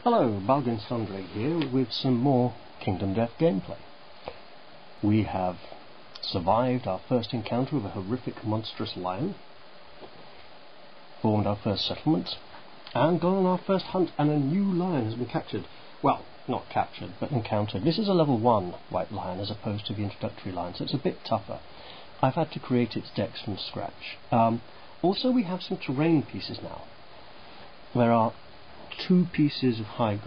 Hello, Balgin Sundry here with some more Kingdom Death gameplay. We have survived our first encounter with a horrific monstrous lion, formed our first settlement, and gone on our first hunt, and a new lion has been captured. Well, not captured, but encountered. This is a level 1 white lion as opposed to the introductory lion, so it's a bit tougher. I've had to create its dex from scratch. Also, we have some terrain pieces now. There are 2 pieces of high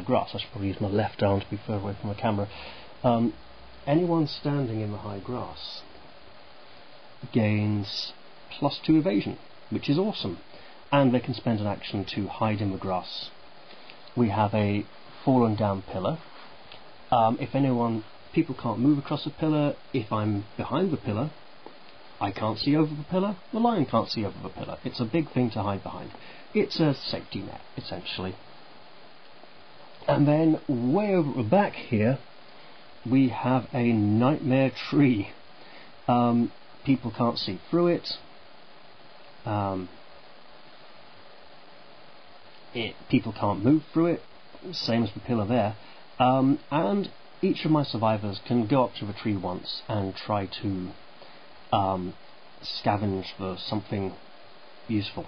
grass. I should probably use my left arm to be further away from the camera. Anyone standing in the high grass gains +2 evasion, which is awesome, and they can spend an action to hide in the grass. We have a fallen down pillar. People can't move across the pillar. If I'm behind the pillar, I can't see over the pillar, the lion can't see over the pillar. It's a big thing to hide behind. It's a safety net, essentially. And then, way over at the back here, we have a nightmare tree. People can't see through it. People can't move through it, same as the pillar there. And each of my survivors can go up to the tree once and try to scavenge for something useful.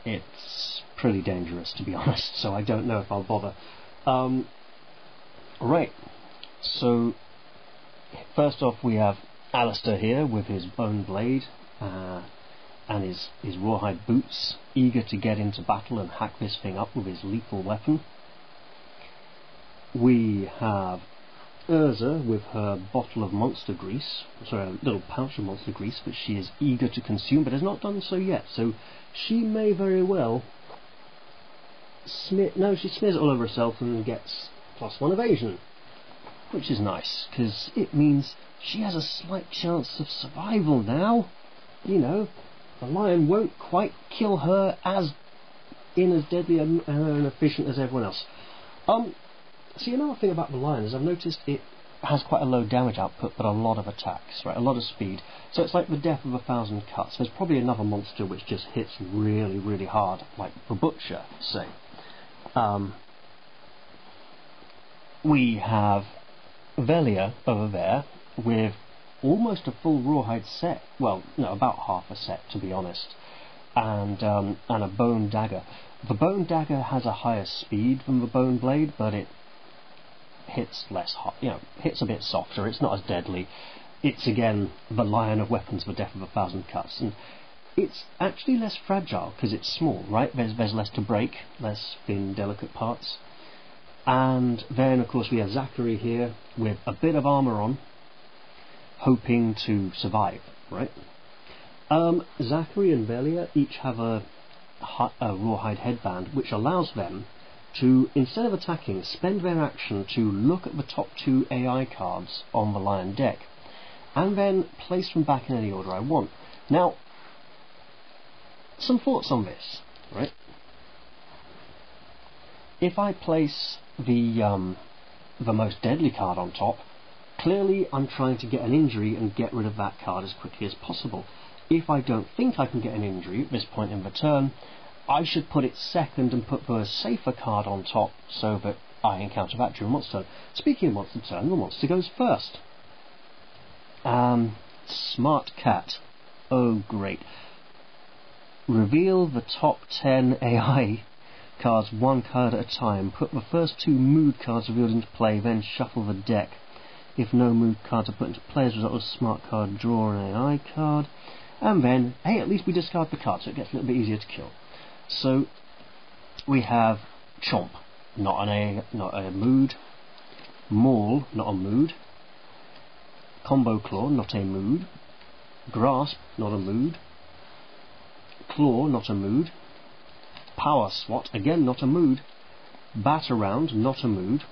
It's pretty dangerous, to be honest, so I don't know if I'll bother. Right, so first off we have Alistair here with his bone blade and his rawhide boots, eager to get into battle and hack this thing up with his lethal weapon. We have Urza with her bottle of monster grease, sorry, a little pouch of monster grease, which she is eager to consume, but has not done so yet, so she may very well she smears it all over herself and gets +1 evasion, which is nice, because it means she has a slight chance of survival now. You know, the lion won't quite kill her as deadly and efficient as everyone else. See, another thing about the lion is I've noticed it has quite a low damage output, but a lot of attacks, right? A lot of speed. So it's like the death of 1,000 cuts. There's probably another monster which just hits really, really hard, like the butcher, say. We have Velia over there with almost a full rawhide set. Well, no, about half a set, to be honest. And a bone dagger. The bone dagger has a higher speed than the bone blade, but it hits less hot, hits a bit softer. It's not as deadly. It's again the lion of weapons, the death of 1,000 cuts, and it's actually less fragile because it's small, right? There's less to break, less thin, delicate parts. And then, of course, we have Zachary here with a bit of armour on, hoping to survive, right? Zachary and Velia each have a rawhide headband, which allows them to, instead of attacking, spend their action to look at the top 2 AI cards on the lion deck, and then place them back in any order I want. Now, some thoughts on this, right? If I place the most deadly card on top, clearly I'm trying to get an injury and get rid of that card as quickly as possible. If I don't think I can get an injury at this point in the turn, I should put it second and put the safer card on top so that I encounter that during monster turn. Speaking of monster turn, the monster goes first. Smart Cat. Oh great. Reveal the top 10 AI cards 1 card at a time. Put the first 2 mood cards revealed into play, then shuffle the deck. If no mood cards are put into play as a result of a smart card, draw an AI card. And then, hey, at least we discard the card, so it gets a little bit easier to kill. So we have Chomp, not a mood. Maul, not a mood. Combo Claw, not a mood. Grasp, not a mood. Claw, not a mood. Power Swat, again not a mood. Bat Around, not a mood.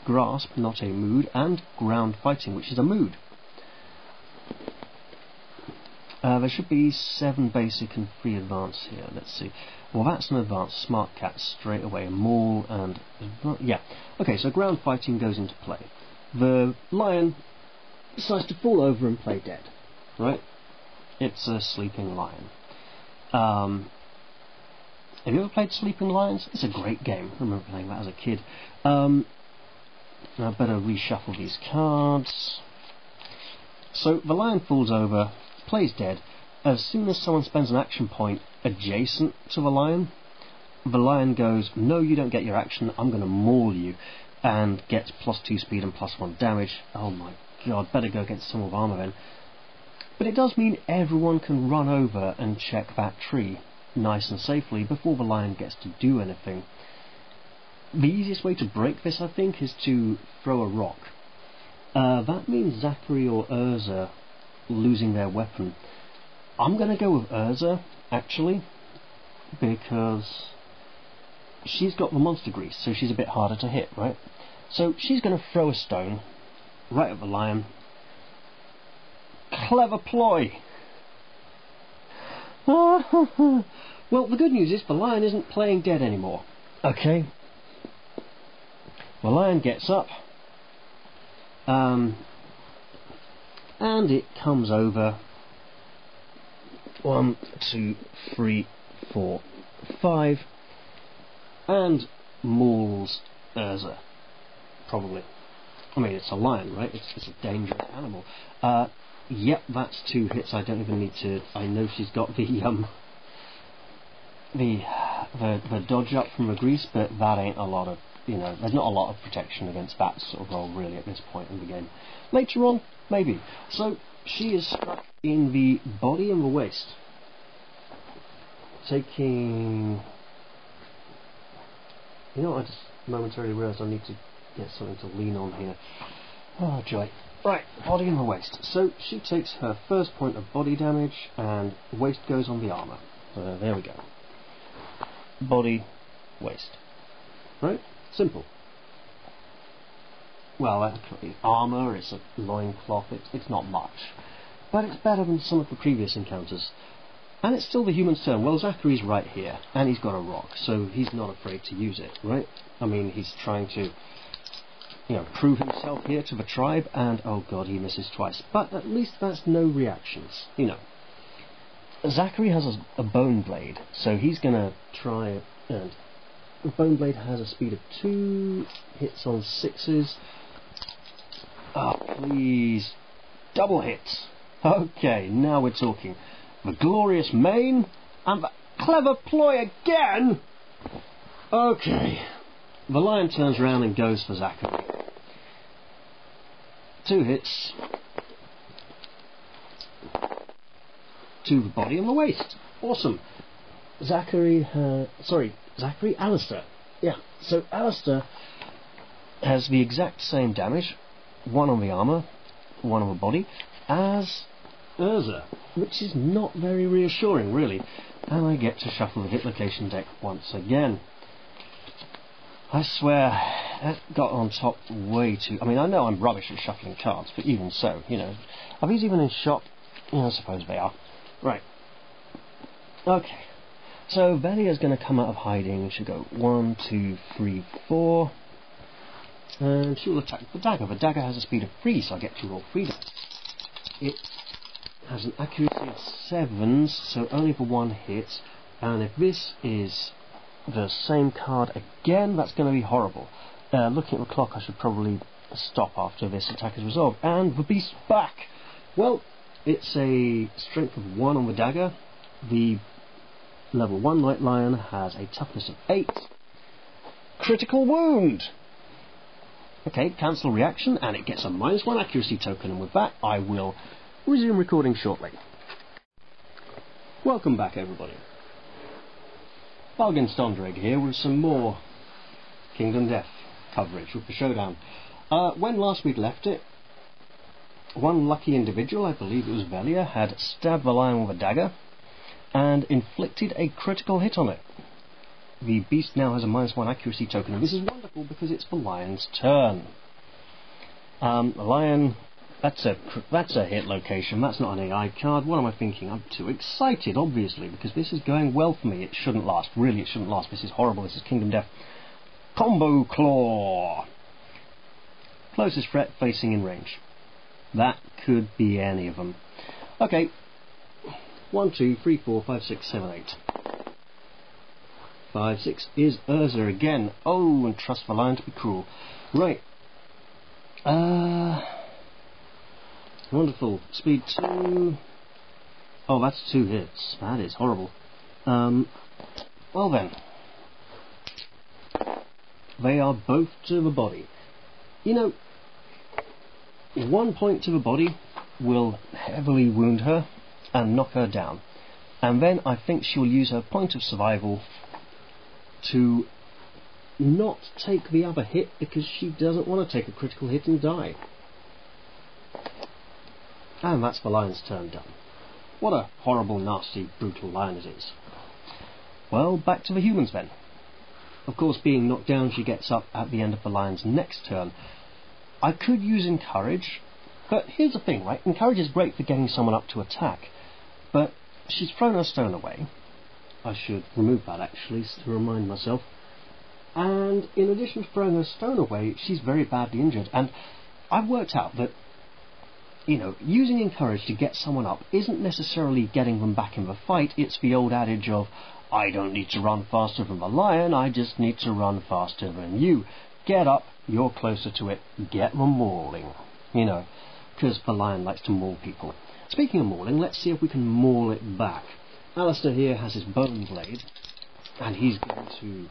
Grasp, not a mood. And Ground Fighting, which is a mood. There should be 7 basic and 3 advanced here. Let's see. Well, that's an advanced. Smart Cat straight away. Maul and... yeah. Okay, so ground fighting goes into play. The lion decides to fall over and play dead. Right? It's a sleeping lion. Have you ever played Sleeping Lions? It's a great game. I remember playing that as a kid. I better reshuffle these cards. So the lion falls over, plays dead. As soon as someone spends an action point adjacent to the lion goes, no, you don't get your action, I'm going to maul you, and gets +2 speed and +1 damage. Oh my god, better go get some of armour then. But it does mean everyone can run over and check that tree nice and safely before the lion gets to do anything. The easiest way to break this, I think, is to throw a rock. That means Zachary or Urza losing their weapon. I'm going to go with Urza, actually, because she's got the monster grease, so she's a bit harder to hit, right? So she's going to throw a stone right at the lion. Clever ploy! Well, the good news is the lion isn't playing dead anymore. Okay. The lion gets up, and it comes over 1, 2, 3, 4, 5, and mauls Urza. Probably. I mean, it's a lion, right? It's a dangerous animal. Yep, that's 2 hits. I don't even need to. I know she's got the dodge up from the grease, but that ain't a lot of, there's not a lot of protection against that sort of roll really at this point in the game. Later on, maybe. So she is struck in the body and the waist, taking. I just momentarily realised I need to get something to lean on here. Oh joy. Right, body and the waist. So she takes her first point of body damage, and waist goes on the armour. So there we go. Body, waist. Right? Simple. Well, actually, armour, it's a loincloth, it's not much. But it's better than some of the previous encounters. And it's still the human's turn. Well, Zachary's right here, and he's got a rock, so he's not afraid to use it, right? I mean, he's trying to, prove himself here to the tribe, and oh god, he misses twice. But at least that's no reactions, Zachary has a bone blade, so he's going to try, and the bone blade has a speed of 2, hits on 6s. Oh, please. Double hits. Okay, now we're talking. The glorious mane, and the clever ploy again! Okay. The lion turns around and goes for Zachary. 2 hits. To the body and the waist. Awesome. Alistair. Yeah, so Alistair has the exact same damage, 1 on the armour, 1 on the body, as Urza, which is not very reassuring, really. And I get to shuffle the hit location deck once again. I swear, that got on top way too... I mean, I know I'm rubbish at shuffling cards, but even so, Are these even in shop? I suppose they are. Right. Okay. So, Velia's going to come out of hiding. She'll go 1, 2, 3, 4. And she will attack the dagger. The dagger has a speed of 3, so I get to roll 3 dice. It has an accuracy of 7s, so only for 1 hit. And if this is the same card again, that's going to be horrible. Looking at the clock, I should probably stop after this attack is resolved. And the beast's back! Well, it's a strength of 1 on the dagger. The level 1 Night Lion has a toughness of 8. Critical wound! Okay, cancel reaction, and it gets a -1 accuracy token, and with that I will resume recording shortly. Welcome back, everybody. Bargain Stondrig here with some more Kingdom Death coverage with the Shodown. When last we'd left it, one lucky individual, I believe it was Velia, had stabbed the lion with a dagger and inflicted a critical hit on it. The beast now has a -1 accuracy token, and this is wonderful because it's the lion's turn. The lion, that's a hit location, that's not an AI card. What am I thinking? I'm too excited, obviously, because this is going well for me. It shouldn't last, really it shouldn't last. This is horrible, this is Kingdom Death. Combo Claw! Closest threat facing in range. That could be any of them. Okay, 1, 2, 3, 4, 5, 6, 7, 8. 5, 6 is Urza again. Oh, and trust the lion to be cruel. Right. Wonderful. Speed 2. Oh, that's 2 hits. That is horrible. Well then. They are both to the body. You know, 1 point to the body will heavily wound her and knock her down. And then I think she'll use her point of survival to not take the other hit because she doesn't want to take a critical hit and die. And that's the lion's turn done. What a horrible, nasty, brutal lion it is. Well, back to the humans then. Of course, being knocked down, she gets up at the end of the lion's next turn. I could use Encourage, but here's the thing, right? Encourage is great for getting someone up to attack, but she's thrown her stone away. I should remove that actually to remind myself. And in addition to throwing her stone away, she's very badly injured. And I've worked out that, you know, using Encourage to get someone up isn't necessarily getting them back in the fight. It's the old adage of, I don't need to run faster than the lion, I just need to run faster than you. Get up, you're closer to it, get them mauling. You know, because the lion likes to maul people. Speaking of mauling, let's see if we can maul it back. Alistair here has his bone blade, and he's going to...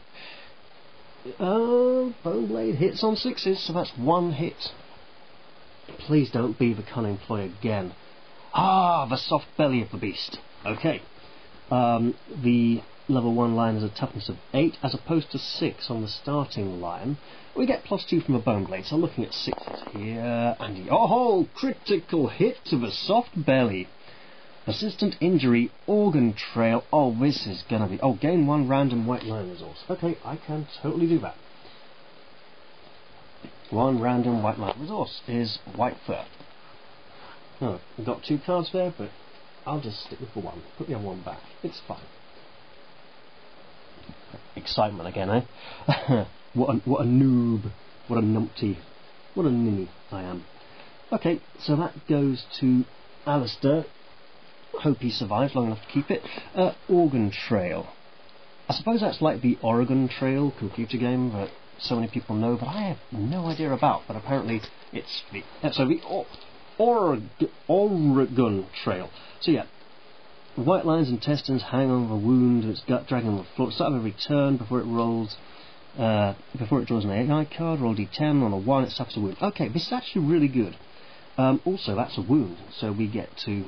bone blade hits on 6s, so that's 1 hit. Please don't be the cunning ploy again. Ah, the soft belly of the beast. Okay. The level 1 lion has a toughness of 8 as opposed to 6 on the starting lion. We get +2 from a bone blade, so looking at 6s here, and oh, critical hit to the soft belly. Persistent injury, organ trail. Oh, this is gonna be... Oh, gain 1 random white lion resource. Okay, I can totally do that. 1 random white lion resource is white fur. Oh, I've got 2 cards there, but I'll just stick with the 1. Put the other 1 back. It's fine. Excitement again, eh? What a noob. What a numpty. What a ninny I am. Okay, so that goes to Alistair. Hope he survives long enough to keep it. Organ Trail. I suppose that's like the Oregon Trail computer game that so many people know, but I have no idea about. But apparently it's the... So the Oregon Trail. So yeah, white lion's intestines hang on the wound of its gut, dragging on the floor. Start of every turn before it rolls... before it draws an AI card, roll d10 on a 1, it suffers a wound. Okay, this is actually really good. Also, that's a wound, so we get to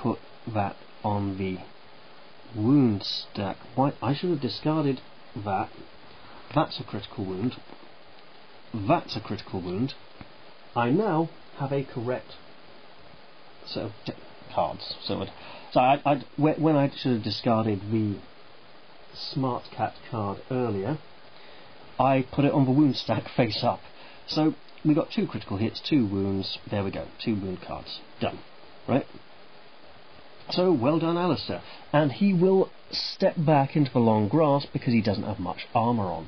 put that on the wound stack. Why, I should have discarded that. That's a critical wound. That's a critical wound. I now have a correct set of cards. So when I should have discarded the Smart Cat card earlier, I put it on the wound stack face up. So we got 2 critical hits, 2 wounds. There we go, 2 wound cards. Done. Right? So well done, Alistair. And he will step back into the long grass because he doesn't have much armour on.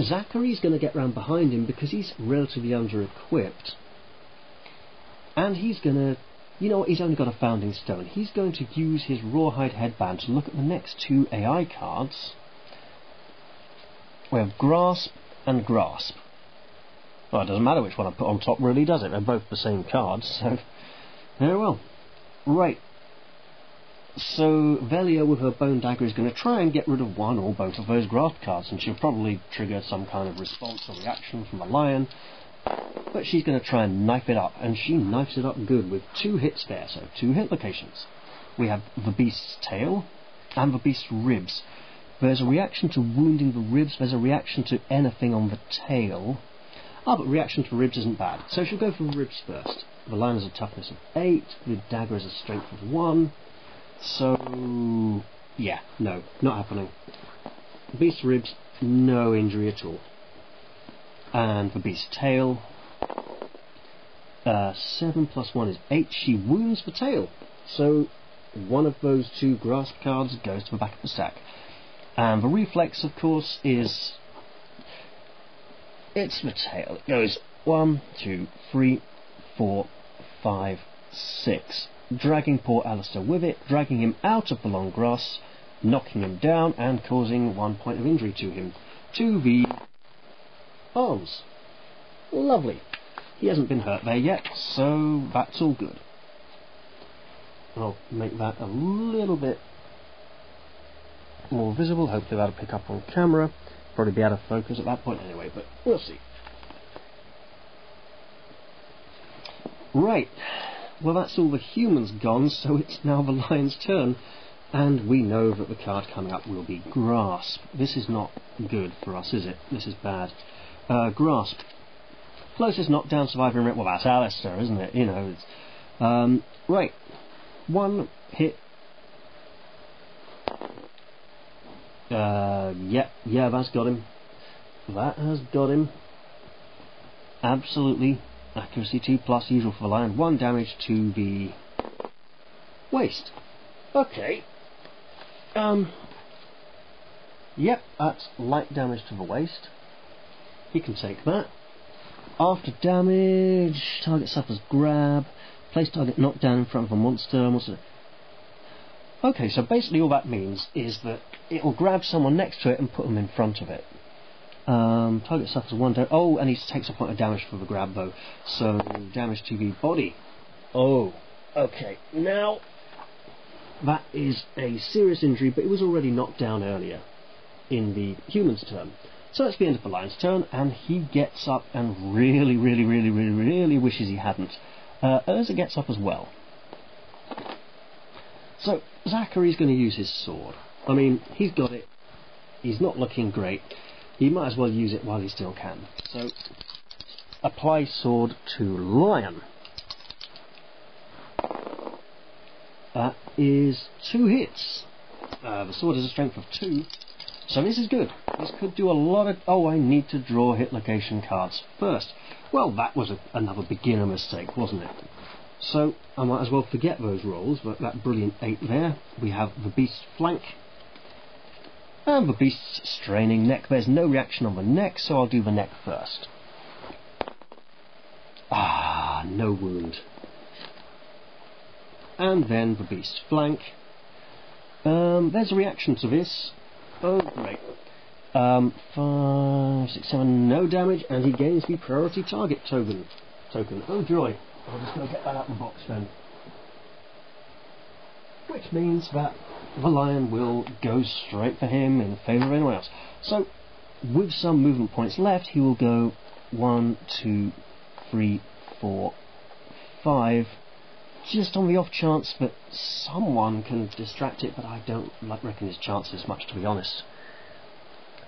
Zachary's going to get round behind him because he's relatively under-equipped. And he's going to... You know what, he's only got a founding stone. He's going to use his rawhide headband to look at the next 2 AI cards. We have Grasp and Grasp. Well, it doesn't matter which one I put on top, really, does it? They're both the same cards, so... Very well. Right. So, Velia with her bone dagger is going to try and get rid of 1 or both of those Grasp cards, and she'll probably trigger some kind of response or reaction from the lion. But she's going to try and knife it up, and she knifes it up good with 2 hits there, so 2 hit locations. We have the beast's tail and the beast's ribs. There's a reaction to wounding the ribs, there's a reaction to anything on the tail. Ah, but reaction to ribs isn't bad, so she'll go for the ribs first. The lion has a toughness of 8, the dagger has a strength of 1, so... yeah, no, not happening. The beast's ribs, no injury at all. And the beast's tail, 7 plus 1 is 8. She wounds the tail. So 1 of those 2 grasp cards goes to the back of the stack. And the reflex, of course, is... it's the tail. It goes 1, 2, 3, 4, 5, 6. dragging poor Alistair with it, dragging him out of the long grass, knocking him down and causing 1 point of injury to him. To the arms. Lovely. He hasn't been hurt there yet, so that's all good. I'll make that a little bit more visible. Hopefully that'll pick up on camera. Probably be out of focus at that point anyway, but we'll see. Right. Well, that's all the humans gone, so it's now the lion's turn. And we know that the card coming up will be Grasp. This is not good for us, is it? This is bad. Grasp. Closest knockdown survivor in it. Well, that's Alistair, isn't it? You know. It's, right. One hit. Yeah, that's got him. That has got him. Absolutely. Accuracy 2+, usual for the lion. 1 damage to the waist. Okay. Yep, that's light damage to the waist. He can take that. After damage, target suffers grab. Place target knocked down in front of a monster. Okay, so basically all that means is that it'll grab someone next to it and put them in front of it. Target suffers 1 damage. Oh, and he takes a point of damage for the grab though. So damage to the body. Oh, okay. Now that is a serious injury, but it was already knocked down earlier in the human's turn. So it's the end of the lion's turn, and he gets up and really wishes he hadn't. Urza gets up as well. So Zachary's going to use his sword. I mean, he's got it. He's not looking great. He might as well use it while he still can. So apply sword to lion. That is 2 hits. The sword has a strength of 2. So this is good. This could do a lot of... Oh, I need to draw hit location cards first. Well, that was another beginner mistake, wasn't it? So I might as well forget those rolls, but that brilliant 8 there. We have the beast's flank. And the beast's straining neck. There's no reaction on the neck, so I'll do the neck first. Ah, no wound. And then the beast's flank. There's a reaction to this. Oh, great. 5, 6, 7, no damage, and he gains the priority target token. Oh joy. I'm just going to get that out of the box then. Which means that the lion will go straight for him in favour of anyone else. So, with some movement points left, he will go 1, 2, 3, 4, 5, just on the off chance that someone can distract it, but I don't reckon his chances much, to be honest.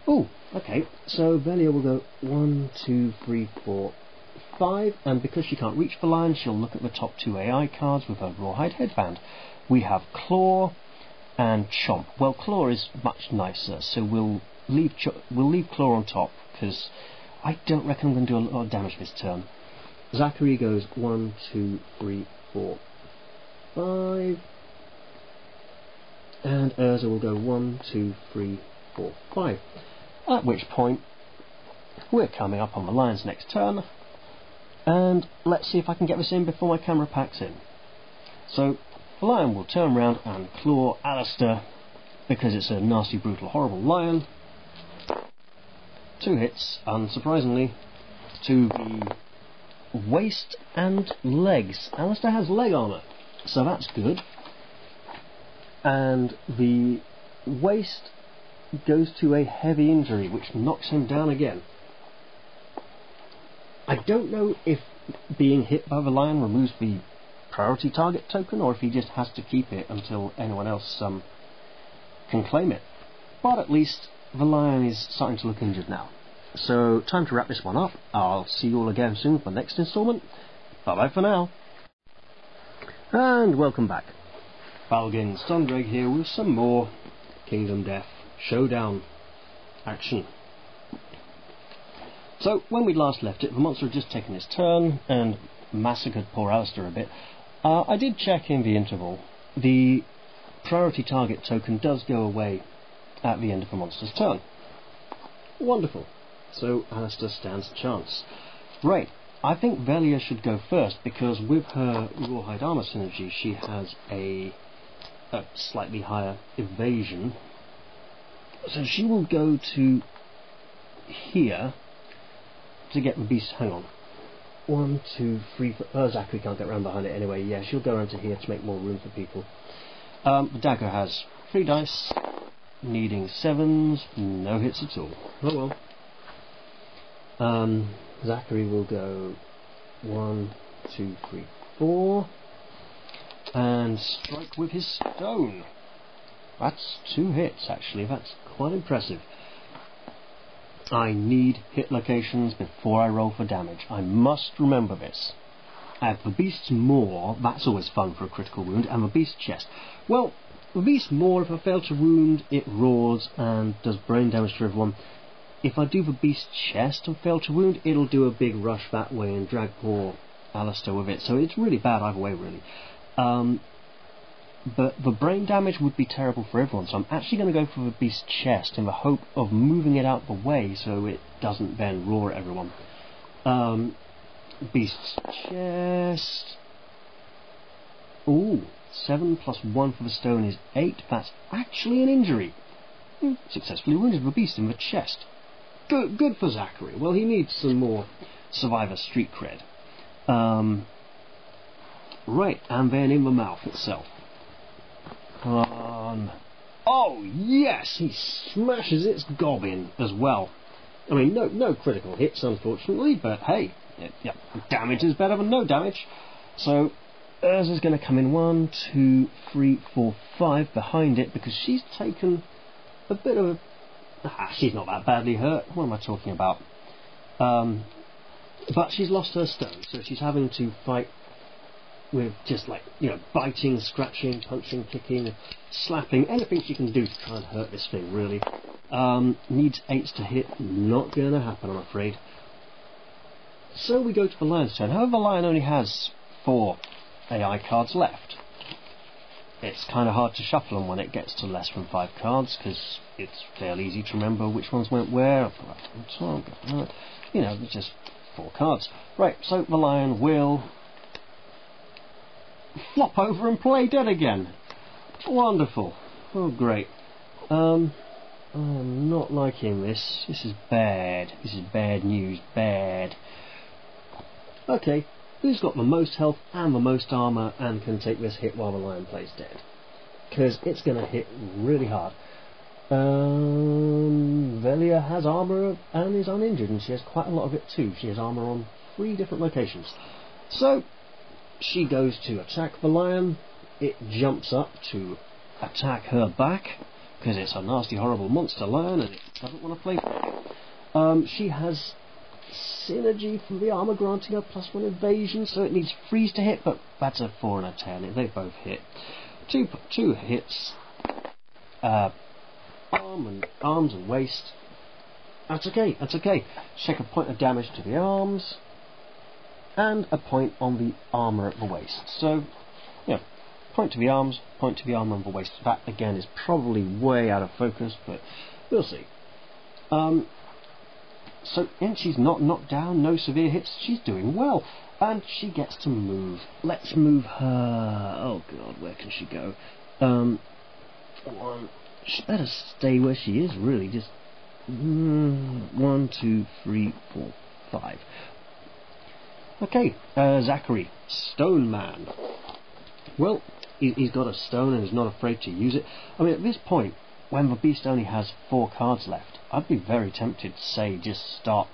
Oh, okay, so Velia will go 1, 2, 3, 4, 5, and because she can't reach the lion, she'll look at the top 2 AI cards with her Rawhide headband. We have Claw and Chomp. Well, Claw is much nicer, so we'll leave Claw on top, because I don't reckon I'm going to do a lot of damage this turn. Zachary goes 1, 2, 3, 4, 5, and Urza will go 1, 2, 3, 4, 5. At which point, we're coming up on the lion's next turn, and let's see if I can get this in before my camera packs in. So, the lion will turn round and claw Alistair, because it's a nasty, brutal, horrible lion. 2 hits, unsurprisingly, to the waist and legs. Alistair has leg armour, so that's good. And the waist goes to a heavy injury, which knocks him down again. I don't know if being hit by the lion removes the priority target token, or if he just has to keep it until anyone else can claim it. But at least the lion is starting to look injured now. So, time to wrap this one up. I'll see you all again soon for the next instalment. Bye bye for now. And welcome back. Balgin Stongreg here with some more Kingdom Death Showdown action. So, when we last left it, the monster had just taken his turn and massacred poor Alistair a bit. I did check in the interval. The priority target token does go away at the end of the monster's turn. Wonderful. So Alistair stands a chance. Right, I think Velia should go first, because with her Rawhide Armour synergy she has a slightly higher evasion. So she will go to here to get the beast. Hang on. 1, 2, 3, 4. Zachary can't get round behind it anyway. Yeah, she'll go around to here to make more room for people. The dagger has 3 dice, needing 7s, no hits at all. Oh well. Zachary will go 1, 2, 3, 4, and strike with his stone. That's 2 hits actually, that's quite impressive. I need hit locations before I roll for damage. I must remember this. I have the Beast's Maw, that's always fun for a critical wound, and the Beast's Chest. Well, the Beast's Maw, if I fail to wound, it roars and does brain damage to everyone. If I do the Beast's Chest and fail to wound, it'll do a big rush that way and drag poor Alistair with it, so it's really bad either way, really. But the brain damage would be terrible for everyone, so I'm actually going to go for the Beast's Chest in the hope of moving it out the way so it doesn't then roar at everyone. Beast's Chest. Ooh, 7 plus 1 for the stone is 8. That's actually an injury. Successfully wounded the beast in the chest. Good for Zachary. Well, he needs some more Survivor Street cred. Right, and then in the mouth itself. Oh yes, he smashes its gob in as well. I mean, no critical hits, unfortunately, but hey, yeah, damage is better than no damage. So Urza's going to come in 1, 2, 3, 4, 5 behind it, because she's taken a bit of a... she's not that badly hurt. What am I talking about? But she's lost her stone, so she's having to fight with just like, biting, scratching, punching, kicking, slapping, anything she can do to try and hurt this thing, really. Needs 8s to hit, not going to happen, I'm afraid. So we go to the lion's turn. However, the lion only has 4 AI cards left. It's kind of hard to shuffle them when it gets to less than 5 cards, because it's fairly easy to remember which ones went where. It's just 4 cards. Right, so the lion will flop over and play dead again. Wonderful. Oh, great. I'm not liking this. This is bad. This is bad news. Bad. Okay, who's got the most health and the most armour and can take this hit while the lion plays dead? Because it's going to hit really hard. Velia has armour and is uninjured, and she has quite a lot of it too. She has armour on 3 different locations. So she goes to attack the lion. It jumps up to attack her back, because it's a nasty, horrible monster lion and it doesn't want to play for it. She has synergy from the armour granting her +1 evasion, so it needs 3s to hit, but that's a 4 and a 10. They both hit. Two hits. Arms and waist. That's okay. Check a point of damage to the arms and a point on the armour at the waist. So, point to the arms, point to the armour and the waist. That again is probably way out of focus, but we'll see. So, and she's not knocked down, no severe hits, she's doing well. And she gets to move. Let's move her. Oh god, where can she go? She better stay where she is, really. Just 1, 2, 3, 4, 5. Okay, Zachary, Stone Man. Well, he's got a stone and is not afraid to use it. I mean, at this point, when the beast only has 4 cards left, I'd be very tempted to say just start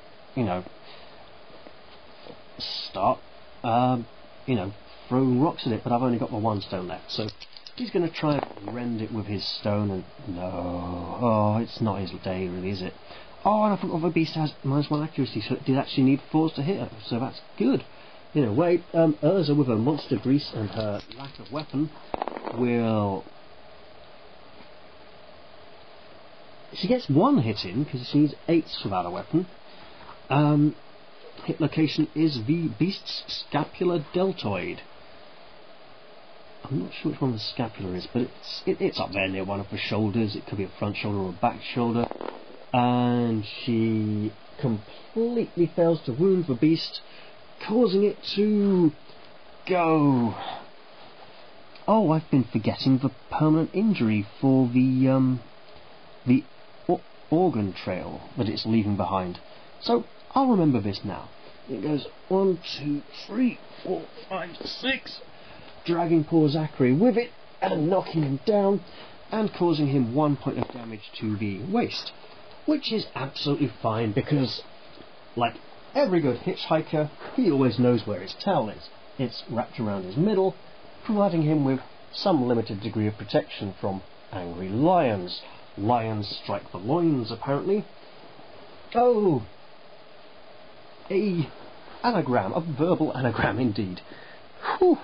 throwing rocks at it, but I've only got my 1 stone left, so he's going to try and rend it with his stone, and no, it's not his day, really, is it? Oh, and I forgot the beast has -1 accuracy, so it did actually need 4s to hit her, so that's good. In a way, Urza with her monster grease and her lack of weapon will... She gets 1 hit in, because she needs 8s without a weapon. Hit location is the beast's scapular deltoid. I'm not sure which one the scapula is, but it's up there near one of the shoulders. It could be a front shoulder or a back shoulder. And she completely fails to wound the beast, causing it to go. Oh, I've been forgetting the permanent injury for the organ trail that it's leaving behind. So I'll remember this now. It goes 1, 2, 3, 4, 5, 6, dragging poor Zachary with it and knocking him down and causing him 1 point of damage to the waist, which is absolutely fine because, like every good hitchhiker, he always knows where his towel is. It's wrapped around his middle, providing him with some limited degree of protection from angry lions. Lions strike the loins, apparently. Oh! A anagram, a verbal anagram indeed. Whew.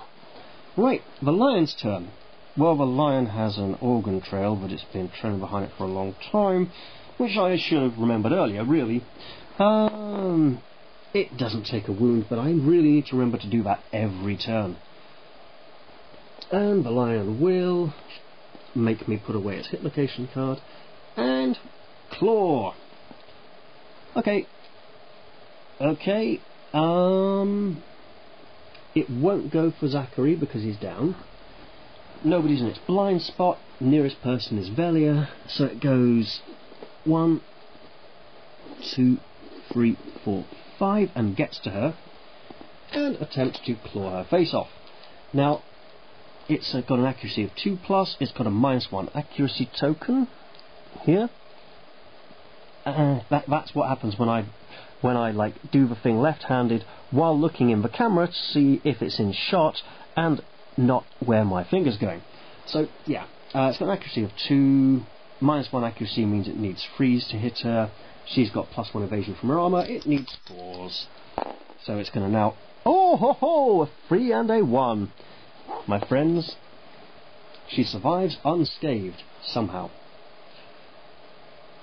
Right, the lion's turn. Well, the lion has an organ trail, but it's been trailing behind it for a long time, which I should have remembered earlier, really. It doesn't take a wound, but I really need to remember to do that every turn. And the lion will make me put away its hit location card, and claw. Okay. It won't go for Zachary because he's down. Nobody's in its blind spot. Nearest person is Velia, so it goes 1, 2, 3, 4, 5 and gets to her and attempts to claw her face off. Now, it's got an accuracy of 2+, it's got a -1 accuracy token here. That's what happens when I like do the thing left-handed while looking in the camera to see if it's in shot and not where my finger's going. So yeah, it's got an accuracy of 2, -1 accuracy means it needs freeze to hit her. She's got +1 evasion from her armour, it needs claws. So it's going to now, oh ho ho, a 3 and a 1. My friends, she survives unscathed, somehow.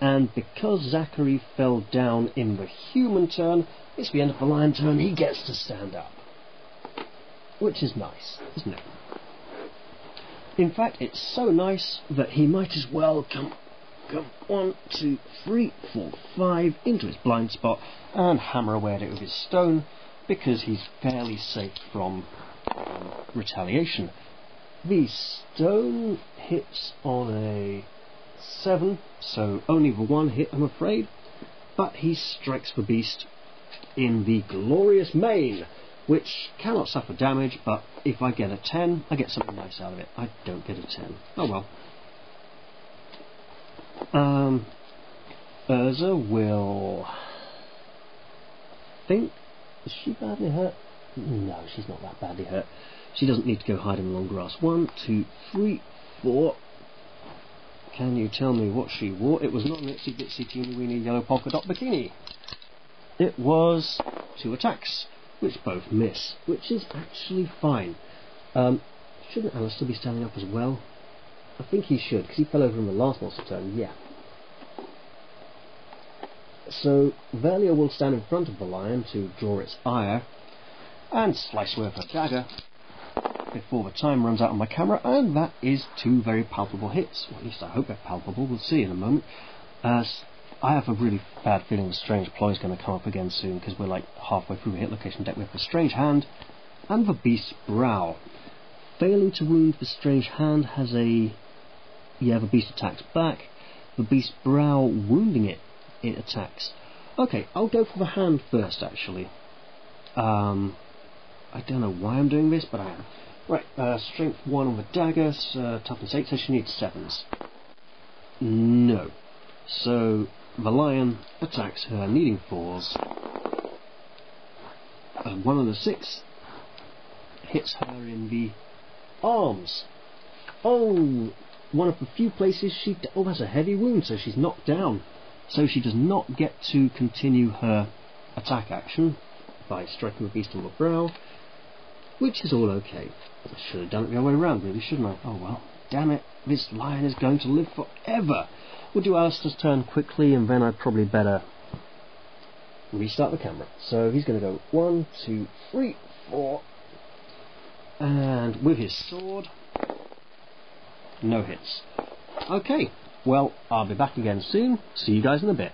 And because Zachary fell down in the human turn, it's the end of the lion turn, he gets to stand up. Which is nice, isn't it? In fact, it's so nice that he might as well come 1, 2, 3, 4, 5 into his blind spot and hammer away at it with his stone, because he's fairly safe from retaliation. The stone hits on a 7, so only the 1 hit, I'm afraid, but he strikes the beast in the glorious mane, which cannot suffer damage, but if I get a 10, I get something nice out of it. I don't get a 10. Oh well. Urza will think, is she badly hurt? No, she's not that badly hurt. She doesn't need to go hide in the long grass. 1, 2, 3, 4. Can you tell me what she wore? It was not an itsy bitsy teeny weeny yellow polka dot bikini. It was 2 attacks, which both miss, which is actually fine. Shouldn't Alistair be standing up as well? I think he should, because he fell over in the last monster turn, yeah. So Velia will stand in front of the lion to draw its ire and slice with her dagger before the time runs out on my camera, and that is 2 very palpable hits. Or at least I hope they're palpable, we'll see in a moment. I have a really bad feeling the Strange Ploy is going to come up again soon, because we're like halfway through the hit location deck with the Strange Hand and the Beast's Brow. Failing to wound the Strange Hand has a... yeah, the Beast attacks back. The Beast's Brow wounding it, it attacks. Okay, I'll go for the hand first, actually. I don't know why I'm doing this, but I am. Right, strength 1 on the dagger, toughness 8, so she needs 7s. No. So the lion attacks her, needing 4s. 1 on the 6 hits her in the arms. Oh, one of the few places she... oh, that's a heavy wound, so she's knocked down. So she does not get to continue her attack action by striking the beast on the brow, which is all okay. I should have done it the other way around, really, shouldn't I? Oh well, damn it, this lion is going to live forever. We'll do Alistair's turn quickly, and then I'd probably better restart the camera. So he's going to go 1, 2, 3, 4, and with his sword, no hits. Okay, well, I'll be back again soon. See you guys in a bit.